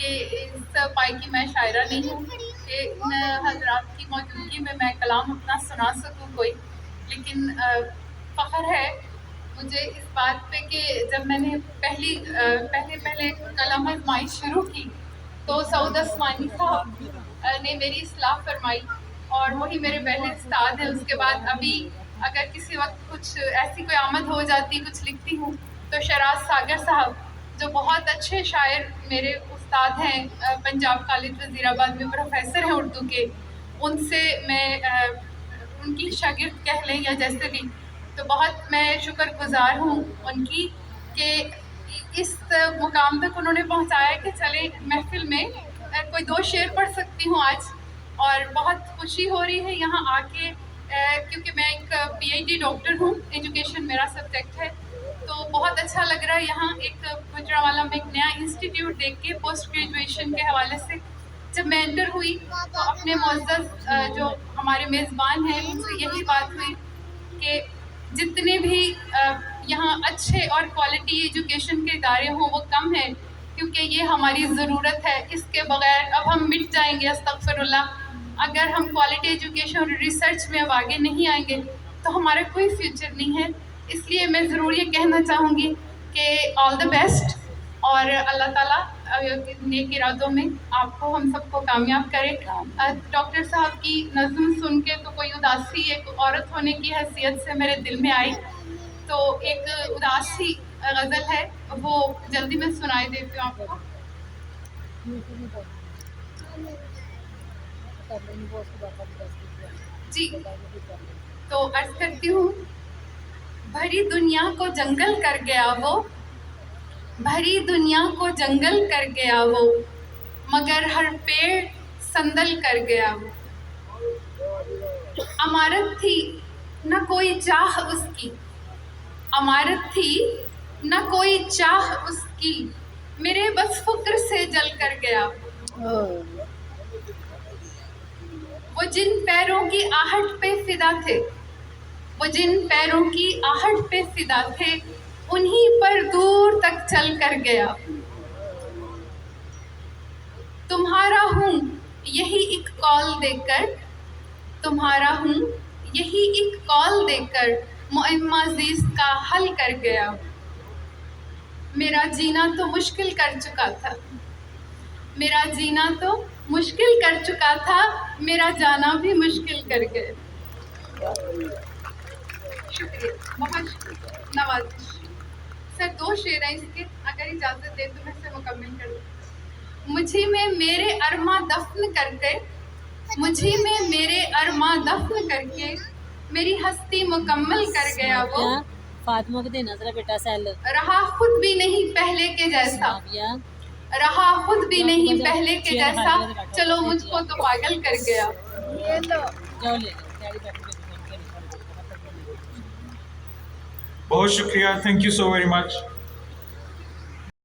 کہ اس پائی کی میں شاعرہ نہیں ہوں کہ ان حضرات کی موجودگی میں کلام اپنا سنا سکوں کوئی، لیکن فخر ہے مجھے اس بات پہ کہ جب میں نے پہلے کلام آزمائی شروع کی تو سعود عثمانی صاحب نے میری اصلاح فرمائی، اور وہی میرے پہلے استاد ہیں۔ اس کے بعد ابھی اگر کسی وقت کچھ ایسی کوئی آمد ہو جاتی، کچھ لکھتی ہوں، تو شراز ساگر صاحب جو بہت اچھے شاعر میرے استاد ہیں، پنجاب کالج وزیر آباد میں پروفیسر ہیں اردو کے، ان سے میں ان کی شاگرد کہہ لیں یا جیسے بھی، تو بہت میں شکر گزار ہوں ان کی کہ اس مقام تک انہوں نے پہنچایا کہ چلیں محفل میں کوئی 2 شعر پڑھ سکتی ہوں آج، اور بہت خوشی ہو رہی ہے یہاں آ کے، کیونکہ میں ایک پی ایچ ڈی ڈاکٹر ہوں، ایجوکیشن میرا سبجیکٹ ہے، تو بہت اچھا لگ رہا ہے یہاں ایک گجرانوالہ میں ایک نیا انسٹیٹیوٹ دیکھ کے پوسٹ گریجویشن کے حوالے سے۔ جب میں انٹر ہوئی تو اپنے معزز جو ہمارے میزبان ہیں ان سے یہی بات ہوئی کہ جتنے بھی یہاں اچھے اور کوالٹی ایجوکیشن کے ادارے ہوں وہ کم ہیں، کیونکہ یہ ہماری ضرورت ہے، اس کے بغیر اب ہم مٹ جائیں گے، استغفر اللہ۔ اگر ہم کوالٹی ایجوکیشن اور ریسرچ میں اب آگے نہیں آئیں گے تو ہمارا کوئی فیوچر نہیں ہے۔ اس لیے میں ضرور یہ کہنا چاہوں گی کہ آل دا بیسٹ، اور اللہ تعالیٰ نیک ارادوں میں آپ کو ہم سب کو کامیاب کرے۔ ڈاکٹر صاحب کی نظم سن کے تو کوئی اداسی ایک عورت ہونے کی حیثیت سے میرے دل میں آئی، تو ایک اداسی غزل ہے، وہ جلدی میں سنائی دیتی ہوں آپ کو۔ جی تو عرض کرتی ہوں، بھری دنیا کو جنگل کر گیا وہ، بھری دنیا کو جنگل کر گیا وہ، مگر ہر پیڑ سندل کر گیا وہ۔ عمارت تھی نہ کوئی چاہ اس کی، عمارت تھی نہ کوئی چاہ اس کی، میرے بس فکر سے جل کر گیا وہ۔ جن پیروں کی آہٹ پہ فدا تھے، وہ جن پیروں کی آہٹ پہ فدا تھے، انہی پر دور تک چل کر گیا۔ تمہارا ہوں یہی ایک کال دے کر، تمہارا ہوں یہی ایک کال دے کر، معمہ زیست کا حل کر گیا۔ میرا جینا تو مشکل کر چکا تھا، میرا جینا تو مشکل کر چکا تھا، میرا جانا بھی مشکل کر گیا۔ شکریہ، بہت شکریہ، نوازش۔ سر 2 شعر ہیں اس کے، اگر اجازت دے تو میں سے مکمل کر دوں۔ مجھے میں میرے ارماں دفن کر کے، مجھے میں میرے ارماں دفن کر کے، میری ہستی مکمل کر گیا وہ۔ فاطمہ کو دینا ذرا بیٹا سیل۔ رہا خود بھی نہیں پہلے کے جیسا، رہا خود بھی نہیں پہلے کے جیسا، چلو مجھ کو تو پاگل کر گیا۔ بہت شکریہ، thank you so very much.